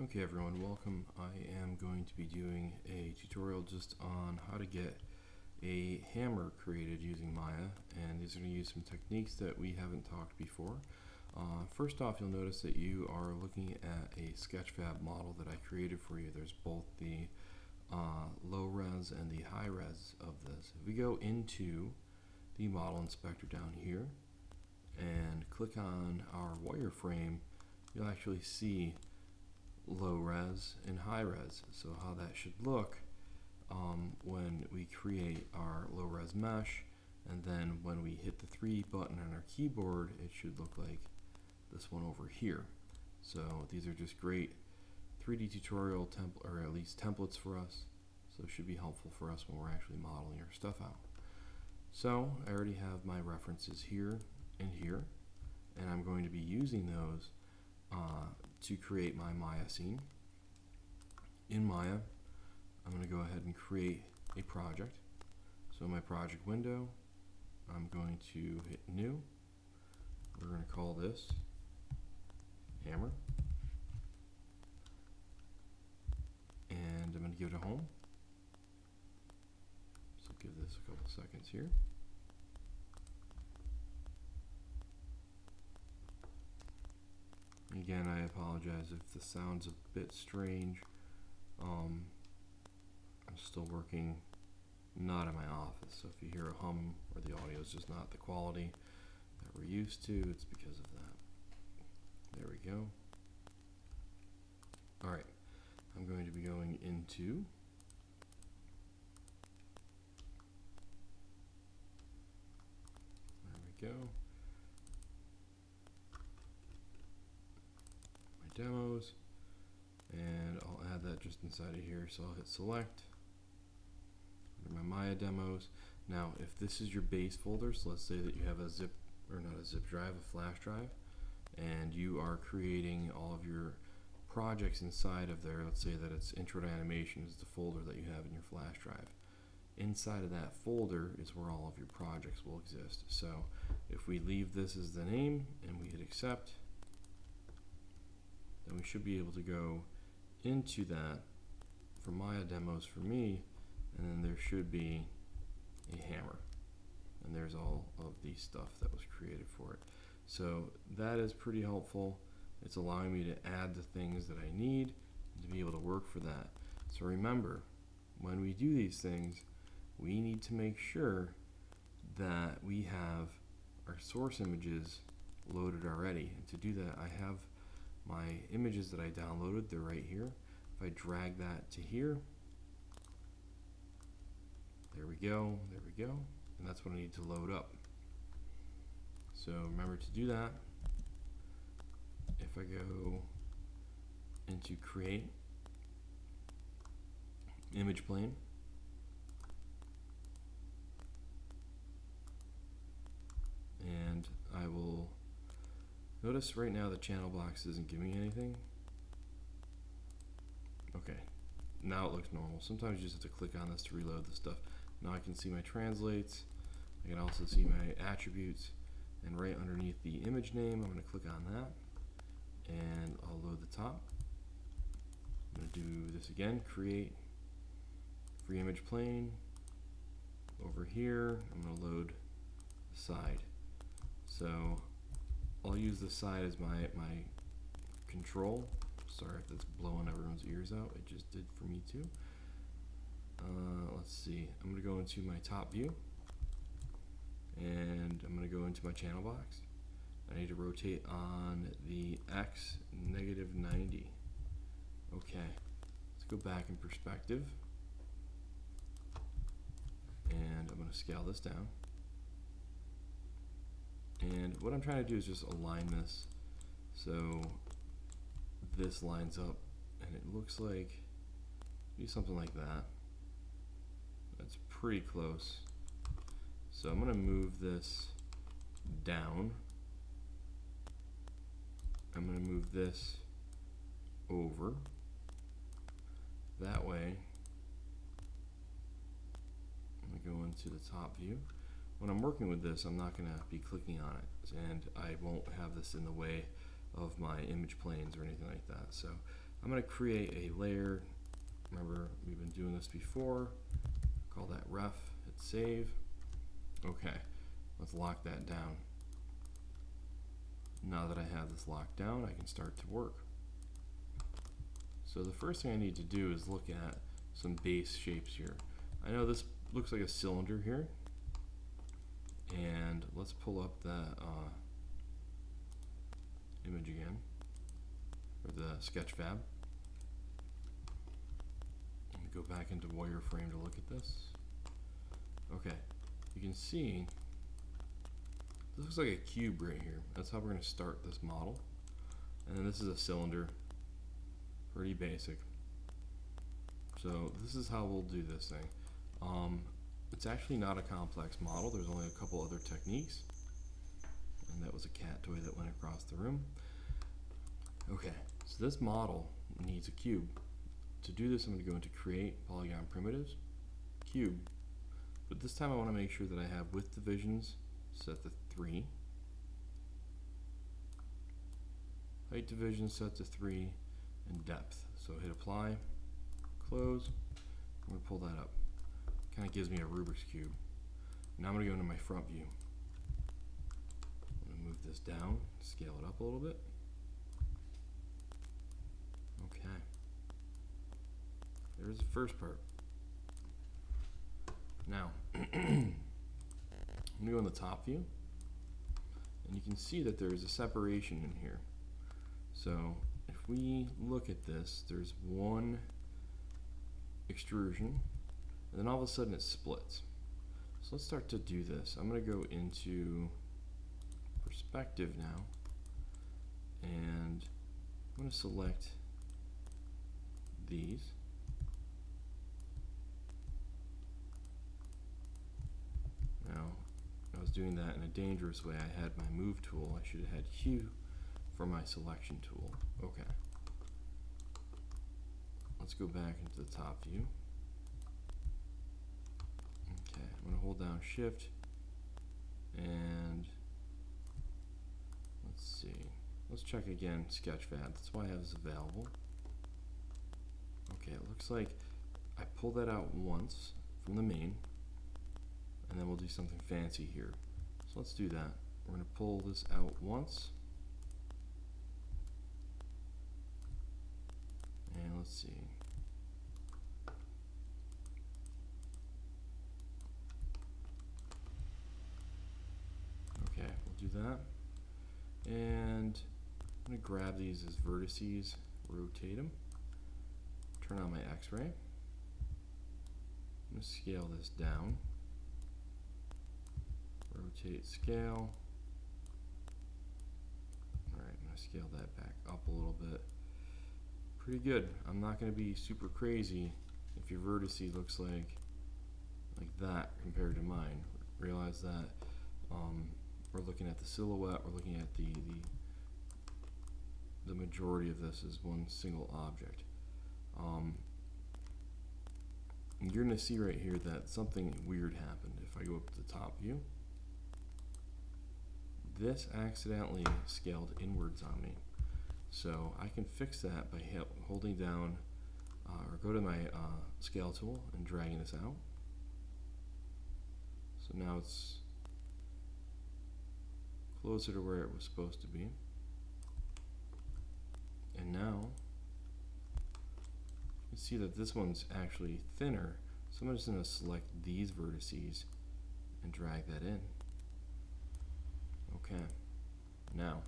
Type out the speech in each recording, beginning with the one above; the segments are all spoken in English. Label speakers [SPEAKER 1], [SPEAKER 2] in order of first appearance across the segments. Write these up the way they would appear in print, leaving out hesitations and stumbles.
[SPEAKER 1] Okay everyone, welcome. I am going to be doing a tutorial just on how to get a hammer created using Maya, and these are going to use some techniques that we haven't talked before. First off, you'll notice that you are looking at a Sketchfab model that I created for you. There's both the low res and the high res of this. If we go into the model inspector down here and click on our wireframe, you'll actually see low res and high res. So how that should look when we create our low res mesh, and then when we hit the 3 button on our keyboard, it should look like this one over here. So these are just great 3D tutorial or at least templates for us. So it should be helpful for us when we're actually modeling our stuff out. So I already have my references here and here, and I'm going to be using those to create my Maya scene. In Maya, I'm going to go ahead and create a project. So in my project window, I'm going to hit new. We're going to call this hammer. And I'm going to give it a home. So give this a couple seconds here. Again, I apologize if the sound's a bit strange. I'm still working not in my office, so if you hear a hum or the audio is just not the quality that we're used to, it's because of that. There we go. Alright, I'm going to be going into there we go. Demos, and I'll add that just inside of here. So I'll hit select under my Maya demos. Now if this is your base folder, so let's say that you have a zip, or not a zip drive, a flash drive, and you are creating all of your projects inside of there. Let's say that it's intro to animation is the folder that you have in your flash drive. Inside of that folder is where all of your projects will exist. So if we leave this as the name and we hit accept, then we should be able to go into that for Maya demos for me, and then there should be a hammer, and there's all of the stuff that was created for it. So that is pretty helpful. It's allowing me to add the things that I need to be able to work for that. So remember, when we do these things, we need to make sure that we have our source images loaded already. And to do that, I have my images that I downloaded, they're right here. If I drag that to here, there we go, and that's what I need to load up. So remember to do that. If I go into create image plane, and I will notice right now the channel box isn't giving me anything. Okay, now it looks normal. Sometimes you just have to click on this to reload the stuff. Now I can see my translates. I can also see my attributes, and right underneath the image name, I'm going to click on that, and I'll load the top. I'm going to do this again, create free image plane. Over here, I'm going to load the side. So I'll use the side as my control. Sorry if that's blowing everyone's ears out. It just did for me too. Let's see. I'm going to go into my top view, and I'm going to go into my channel box. I need to rotate on the X -90. Okay. Let's go back in perspective, and I'm going to scale this down. And what I'm trying to do is just align this so this lines up, and it looks like, do something like that. That's pretty close. So I'm going to move this down. I'm going to move this over. That way, I'm going to go into the top view. When I'm working with this, I'm not going to be clicking on it, and I won't have this in the way of my image planes or anything like that. So I'm going to create a layer. Remember, we've been doing this before. Call that ref, hit save. Okay, let's lock that down. Now that I have this locked down, I can start to work. So the first thing I need to do is look at some base shapes here. I know this looks like a cylinder here. And let's pull up the image again, or the Sketchfab. And go back into wireframe to look at this. Okay, you can see this looks like a cube right here. That's how we're going to start this model. And then this is a cylinder, pretty basic. So this is how we'll do this thing. It's actually not a complex model. There's only a couple other techniques. And that was a cat toy that went across the room. Okay, so this model needs a cube. To do this, I'm going to go into Create, Polygon Primitives, Cube. But this time I want to make sure that I have width divisions set to 3. Height division set to 3, and depth. So hit apply, close, I'm going to pull that up. Kind of gives me a Rubik's Cube. Now I'm going to go into my front view. I'm going to move this down, scale it up a little bit. Okay. There's the first part. Now, I'm going to go in the top view, and you can see that there's a separation in here. So if we look at this, there's one extrusion, and then all of a sudden it splits. So let's start to do this. I'm going to go into perspective now, and I'm going to select these. Now, I was doing that in a dangerous way. I had my move tool. I should have had Q for my selection tool. Okay. Let's go back into the top view. Okay, I'm going to hold down Shift, and let's see. Let's check again Sketchfab. That's why I have this available. Okay, it looks like I pull that out once from the main, and then we'll do something fancy here. So let's do that. We're going to pull this out once, and let's see. Okay, we'll do that. And I'm going to grab these as vertices, rotate them, turn on my X-ray. I'm going to scale this down, rotate, scale. Alright, I'm going to scale that back up a little bit. Pretty good. I'm not going to be super crazy if your vertice looks like that compared to mine. Realize that we're looking at the silhouette, we're looking at the majority of this is one single object. You're going to see right here that something weird happened. If I go up to the top view, this accidentally scaled inwards on me. So I can fix that by holding down or go to my scale tool and dragging this out. So now it's closer to where it was supposed to be. And now you see that this one's actually thinner. So I'm just going to select these vertices and drag that in. Okay, now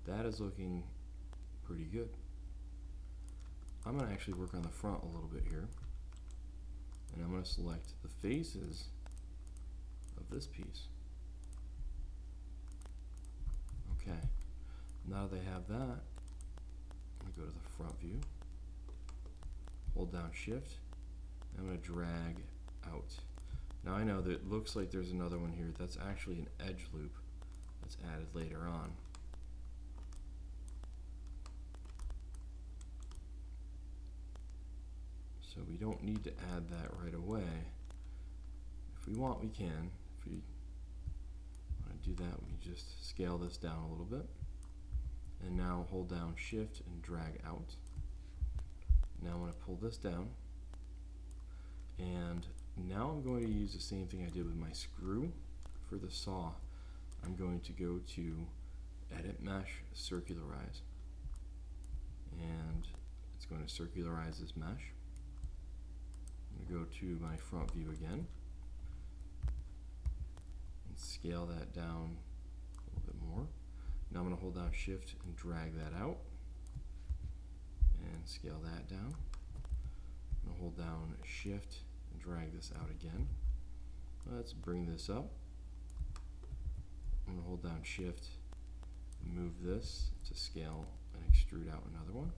[SPEAKER 1] that is looking pretty good. I'm going to actually work on the front a little bit here, and I'm going to select the faces of this piece. Okay, now that they have that, I'm going to go to the front view, hold down Shift, and I'm going to drag out. Now I know that it looks like there's another one here. That's actually an edge loop that's added later on. So we don't need to add that right away. If we want, we can. If we want to do that, we just scale this down a little bit. and now hold down Shift and drag out. Now I'm going to pull this down, and now I'm going to use the same thing I did with my screw for the saw. I'm going to go to Edit Mesh, Circularize, and it's going to circularize this mesh. I'm going to go to my front view again and scale that down a little bit more. Now I'm going to hold down Shift and drag that out and scale that down. I'm going to hold down Shift and drag this out again. Let's bring this up. I'm going to hold down Shift and move this to scale and extrude out another one.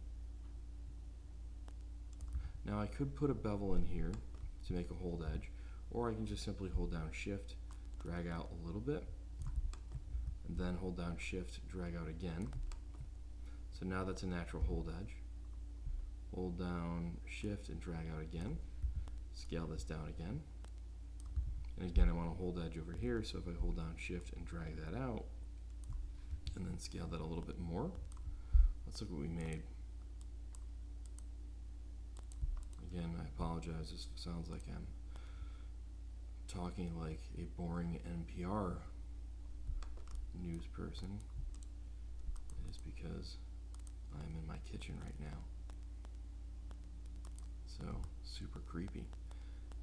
[SPEAKER 1] Now I could put a bevel in here to make a hold edge, or I can just simply hold down Shift, drag out a little bit, and then hold down Shift, drag out again. So now that's a natural hold edge. Hold down Shift and drag out again. Scale this down again. And again, I want a hold edge over here, so if I hold down Shift and drag that out, and then scale that a little bit more, let's look what we made. Again, I apologize, this sounds like I'm talking like a boring NPR news person. It is because I'm in my kitchen right now. So, super creepy.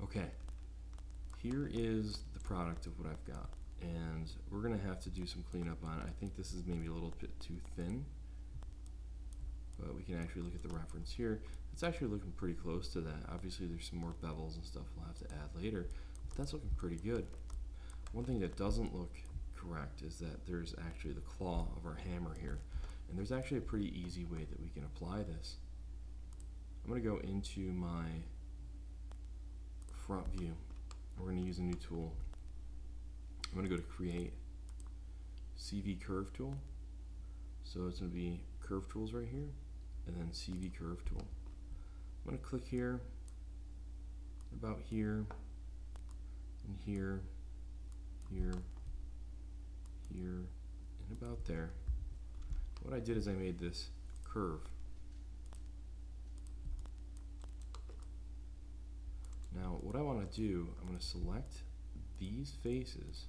[SPEAKER 1] Okay, here is the product of what I've got, and we're gonna have to do some cleanup on it. I think this is maybe a little bit too thin, but we can actually look at the reference here. It's actually looking pretty close to that. Obviously there's some more bevels and stuff we'll have to add later, but that's looking pretty good. One thing that doesn't look correct is that there's actually the claw of our hammer here, and there's actually a pretty easy way that we can apply this. I'm going to go into my front view. We're going to use a new tool. I'm going to go to Create, CV Curve Tool. So it's going to be Curve Tools right here, and then CV Curve Tool. I'm going to click here, about here, and here, here, here, and about there. What I did is I made this curve. Now what I want to do, I'm going to select these faces.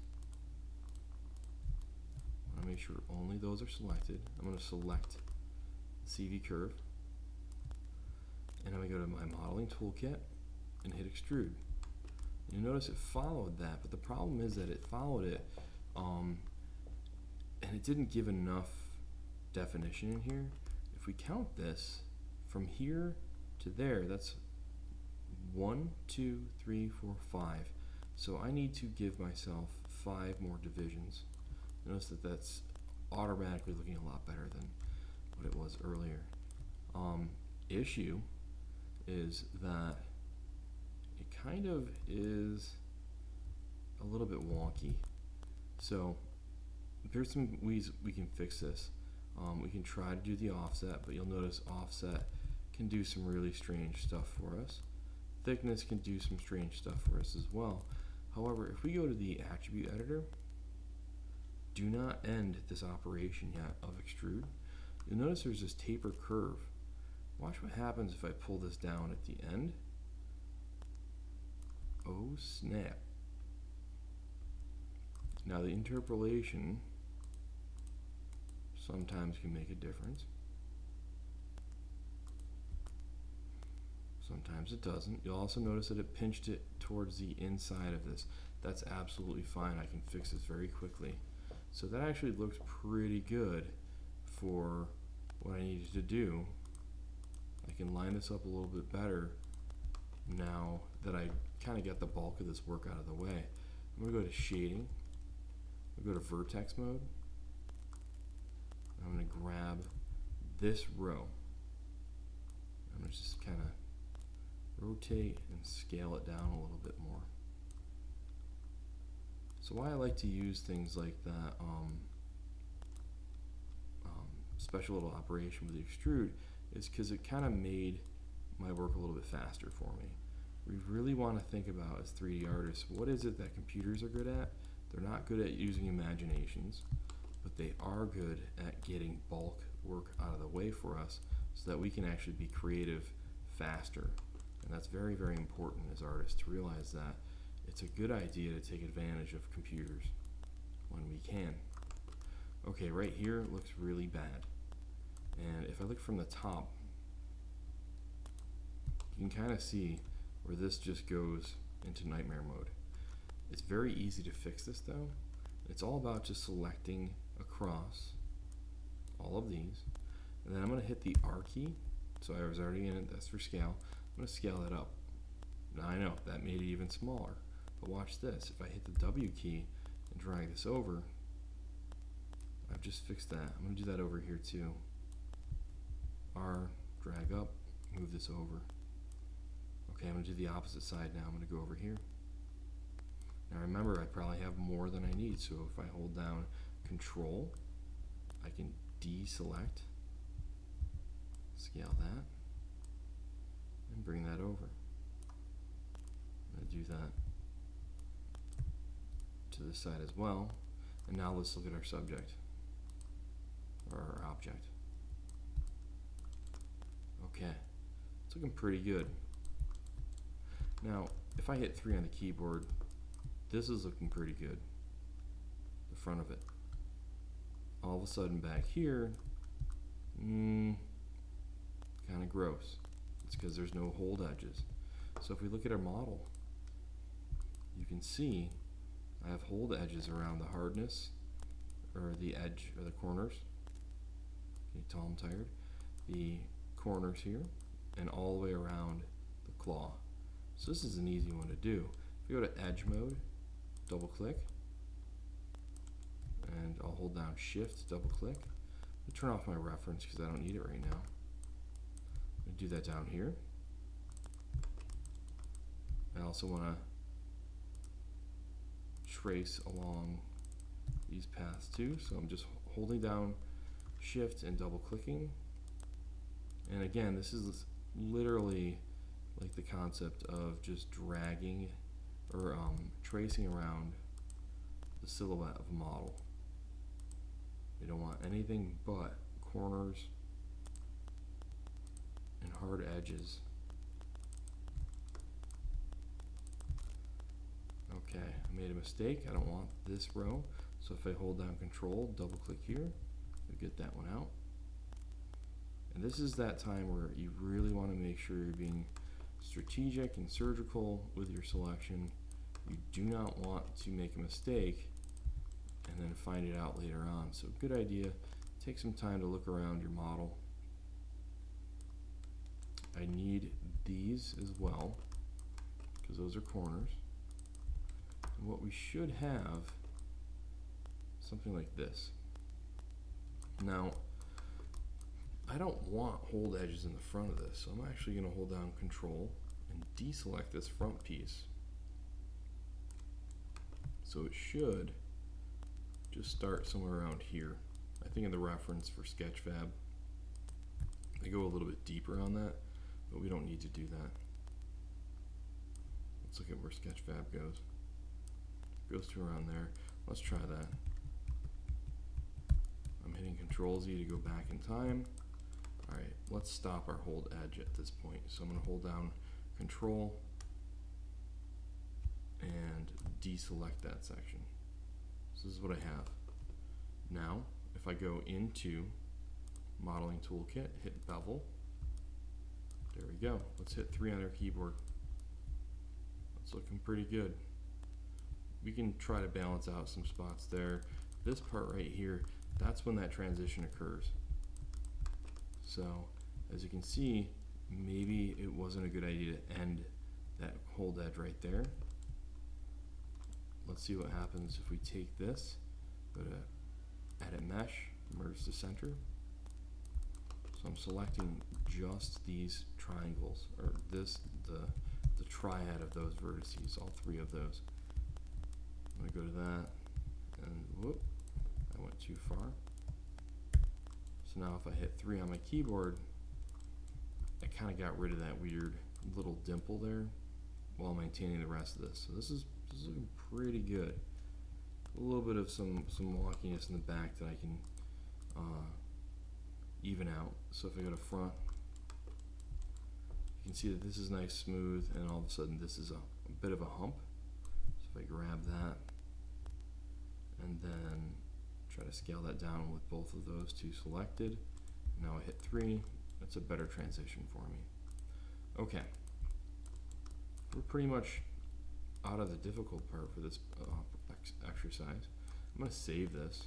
[SPEAKER 1] I want to make sure only those are selected. I'm going to select CV curve, and I'm going to go to my modeling toolkit and hit extrude. You notice it followed that, but the problem is that it followed it and it didn't give enough definition in here. If we count this from here to there, that's 1, 2, 3, 4, 5. So I need to give myself 5 more divisions. Notice that that's automatically looking a lot better than what it was earlier. Issue is that it kind of is a little bit wonky. So there's some ways we can fix this. We can try to do the offset, but you'll notice offset can do some really strange stuff for us. Thickness can do some strange stuff for us as well. However, if we go to the attribute editor, do not end this operation yet of extrude. You'll notice there's this taper curve. Watch what happens if I pull this down at the end. Oh snap. Now the interpolation sometimes can make a difference. Sometimes it doesn't. You'll also notice that it pinched it towards the inside of this. That's absolutely fine. I can fix this very quickly. So that actually looks pretty good for what I needed to do. I can line this up a little bit better now that I kind of got the bulk of this work out of the way. I'm going to go to shading. I'm going to go to vertex mode. I'm going to grab this row. I'm going to just kind of rotate and scale it down a little bit more. So why I like to use things like that special little operation with the extrude is because it kind of made my work a little bit faster for me. We really want to think about as 3D artists, what is it that computers are good at? They're not good at using imaginations, but they are good at getting bulk work out of the way for us so that we can actually be creative faster. And that's very, very important as artists to realize that it's a good idea to take advantage of computers when we can. Okay, right here looks really bad. And if I look from the top, you can kind of see where this just goes into nightmare mode. It's very easy to fix this though. It's all about just selecting across all of these, and then I'm going to hit the R key. So I was already in it, that's for scale. I'm going to scale that up. Now I know that made it even smaller, but watch this. If I hit the W key and drag this over, I've just fixed that. I'm going to do that over here too. R, drag up, move this over. Okay, I'm going to do the opposite side now. I'm going to go over here. Now remember, I probably have more than I need, so if I hold down Control, I can deselect, scale that, and bring that over. I'm going to do that to this side as well. And now let's look at our subject, or our object. Okay, it's looking pretty good. Now, if I hit 3 on the keyboard, this is looking pretty good, the front of it. All of a sudden back here, kind of gross. It's because there's no hold edges. So if we look at our model, you can see I have hold edges around the hardness, or the edge, or the corners. Okay, tall and tired. The corners here, and all the way around the claw. So this is an easy one to do. If you go to edge mode, double click, and I'll hold down shift, double click. I'll turn off my reference because I don't need it right now. I'm going to do that down here. I also want to trace along these paths too, so I'm just holding down shift and double clicking. And again, this is literally like the concept of just dragging or tracing around the silhouette of a model. We don't want anything but corners and hard edges. Okay, I made a mistake. I don't want this row. So if I hold down Control, double click here, you'll get that one out. And this is that time where you really want to make sure you're being strategic and surgical with your selection. You do not want to make a mistake and then find it out later on. So good idea, take some time to look around your model. I need these as well, because those are corners. And what we should have, something like this. Now, I don't want hold edges in the front of this, so I'm actually going to hold down Control and deselect this front piece. So it should just start somewhere around here. I think in the reference for Sketchfab, they go a little bit deeper on that, but we don't need to do that. Let's look at where Sketchfab goes. It goes to around there. Let's try that. I'm hitting Control Z to go back in time. Alright, let's stop our hold edge at this point. So I'm going to hold down Control and deselect that section. So this is what I have. Now, if I go into Modeling Toolkit, hit Bevel. There we go. Let's hit 3 on our keyboard. That's looking pretty good. We can try to balance out some spots there. This part right here, that's when that transition occurs. So, as you can see, maybe it wasn't a good idea to end that hold edge right there. Let's see what happens if we take this, go to Edit Mesh, merge to center. So I'm selecting just these triangles, or this, the triad of those vertices, all 3 of those. I'm going to go to that, and whoop, I went too far. So now if I hit 3 on my keyboard, I kind of got rid of that weird little dimple there while maintaining the rest of this. So this is looking pretty good. A little bit of some wonkiness in the back that I can even out. So if I go to front, you can see that this is nice smooth, and all of a sudden this is a bit of a hump. So if I grab that and then try to scale that down with both of those two selected, now I hit 3, that's a better transition for me. Okay, we're pretty much out of the difficult part for this exercise. I'm going to save this,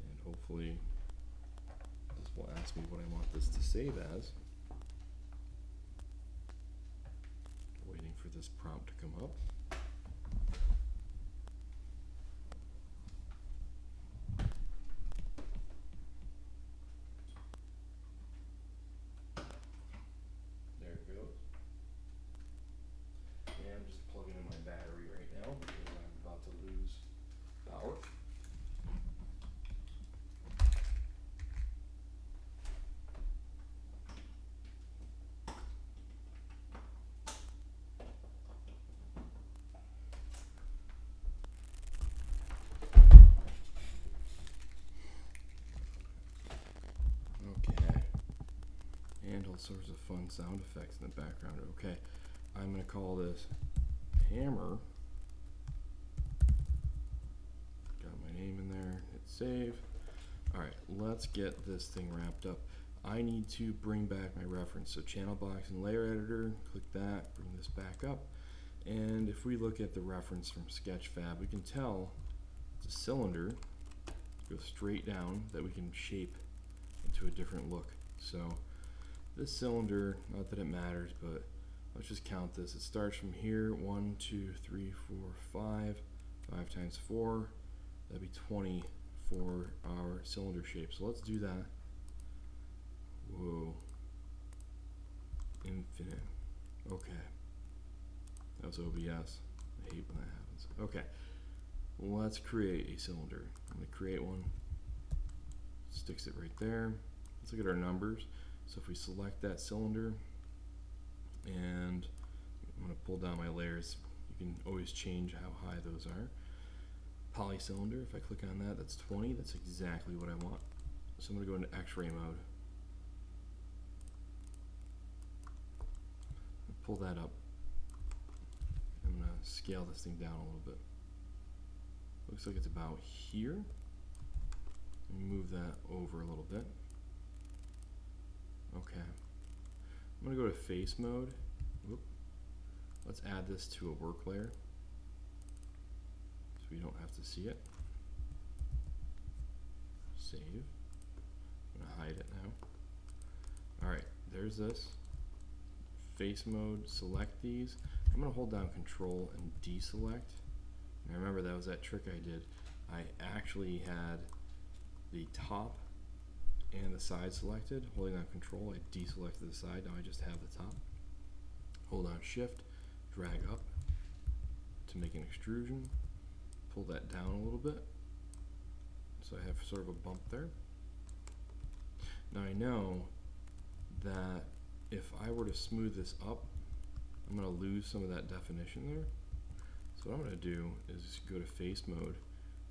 [SPEAKER 1] and hopefully this will ask me what I want this to save as. Waiting for this prompt to come up. There it goes. And I'm just plugging in my battery right now because I'm about to lose power. Okay. And all sorts of fun sound effects in the background. Okay. I'm going to call this hammer. Got my name in there. Hit save. Alright, let's get this thing wrapped up. I need to bring back my reference. So channel box and layer editor, click that, bring this back up. And if we look at the reference from Sketchfab, we can tell it's a cylinder. Go straight down that we can shape into a different look. So this cylinder, not that it matters, but let's just count this. It starts from here, 1, 2, 3, 4, 5. 5 times 4, that'd be 20 for our cylinder shape. So let's do that. Whoa. Infinite. Okay. That was OBS. I hate when that happens. Okay. Let's create a cylinder. I'm going to create one. Sticks it right there. Let's look at our numbers. So if we select that cylinder, and I'm going to pull down my layers, you can always change how high those are. Poly cylinder, if I click on that, that's 20. That's exactly what I want. So I'm going to go into X-ray mode. Pull that up. I'm going to scale this thing down a little bit. Looks like it's about here. Move that over a little bit. Okay. I'm going to go to face mode. Whoop. Let's add this to a work layer so we don't have to see it. Save. I'm going to hide it now. Alright, there's this. Face mode, select these. I'm going to hold down Control and deselect. And remember, that was that trick I did. I actually had the top and the side selected. Holding down Control, I deselected the side. Now I just have the top. Hold down Shift, drag up to make an extrusion. Pull that down a little bit. So I have sort of a bump there. Now I know that if I were to smooth this up, I'm going to lose some of that definition there. So what I'm going to do is go to face mode,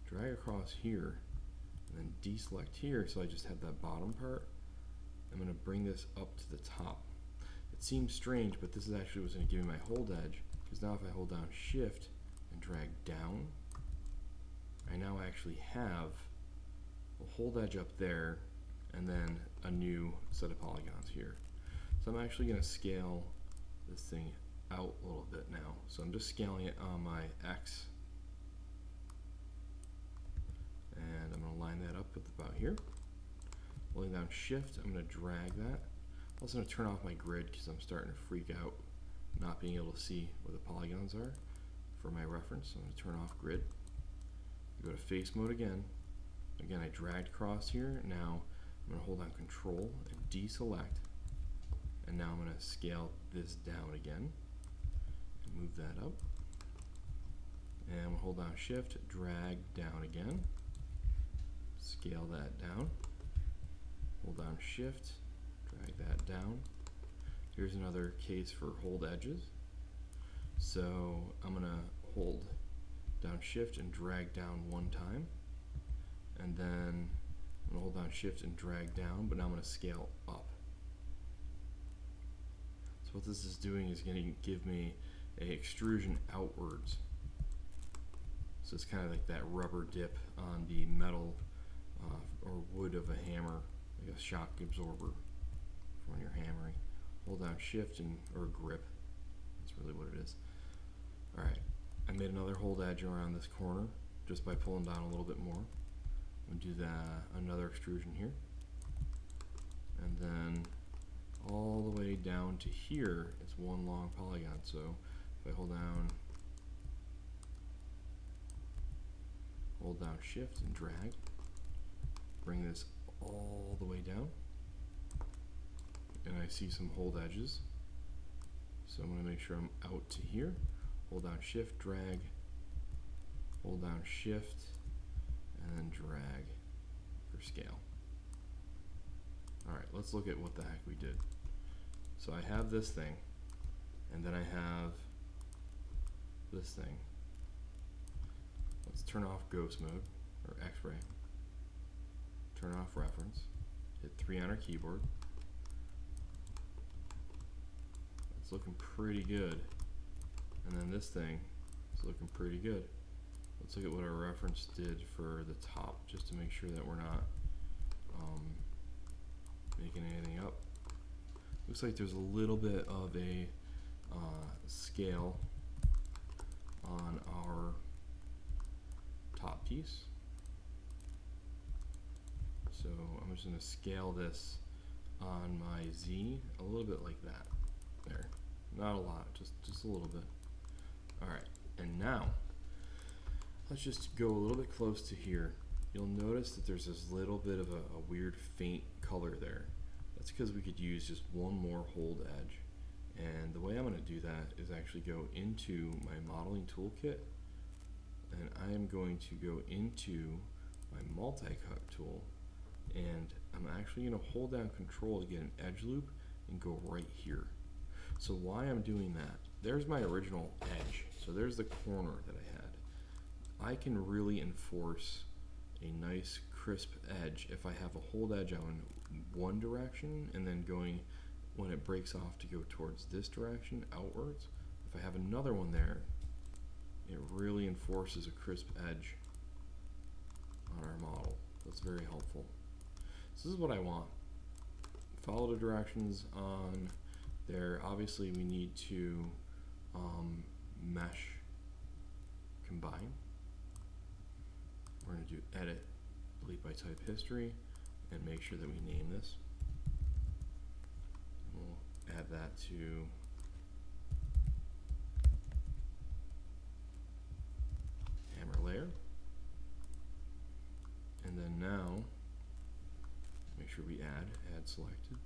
[SPEAKER 1] drag across here, and then deselect here so I just have that bottom part. I'm going to bring this up to the top. It seems strange, but this is actually what's going to give me my hold edge, because now if I hold down Shift and drag down, I now actually have a hold edge up there and then a new set of polygons here. So I'm actually going to scale this thing out a little bit now. So I'm just scaling it on my X, and I'm going to line that up with about here. Holding down Shift, I'm going to drag that. I'm also going to turn off my grid because I'm starting to freak out not being able to see where the polygons are for my reference. So I'm going to turn off grid. Go to face mode again. Again, I dragged across here. Now I'm going to hold down Control and deselect. And now I'm going to scale this down again. Move that up. And we'll hold down Shift, drag down again. Scale that down. Hold down Shift, drag that down. Here's another case for hold edges. So I'm going to hold down Shift and drag down one time. And then I'm I'm going to hold down shift and drag down, but now I'm going to scale up. So what this is doing is going to give me a extrusion outwards. So it's kind of like that rubber dip on the metal or wood of a hammer, like a shock absorber for when you're hammering. Hold down shift or grip. That's really what it is. Alright, I made another hold edge around this corner just by pulling down a little bit more. I'm going to do another extrusion here. And then all the way down to here is one long polygon. So if I hold down shift and drag, bring this all the way down, and I see some hold edges. So I'm going to make sure I'm out to here. Hold down shift, drag, hold down shift, and then drag for scale. Alright, let's look at what the heck we did. So I have this thing, and then I have this thing. Let's turn off ghost mode, or X-ray. Turn off reference. Hit 3 on our keyboard. It's looking pretty good. And then this thing is looking pretty good. Let's look at what our reference did for the top, just to make sure that we're not making anything up. Looks like there's a little bit of a scale on our top piece. So I'm just going to scale this on my Z a little bit like that. There. Not a lot, just a little bit. Alright, and now let's just go a little bit close to here. You'll notice that there's this little bit of a weird faint color there. That's because we could use just one more hold edge. And the way I'm going to do that is actually go into my modeling toolkit, and I am going to go into my multi-cut tool, and I'm actually going to hold down control to get an edge loop and go right here. So why I'm doing that, there's my original edge. So there's the corner that I had. I can really enforce a nice crisp edge if I have a hold edge on one direction and then going, when it breaks off, to go towards this direction outwards. If I have another one there, it really enforces a crisp edge on our model. That's very helpful. So this is what I want. Follow the directions on there. Obviously we need to mesh combine. We're going to do edit, delete by type history, and make sure that we name this. We'll add that to hammer layer. And then now, make sure we add selected.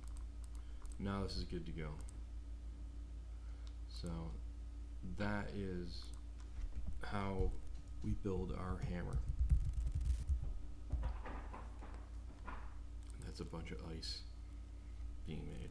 [SPEAKER 1] Now this is good to go. So that is how we build our hammer. That's a bunch of ice being made.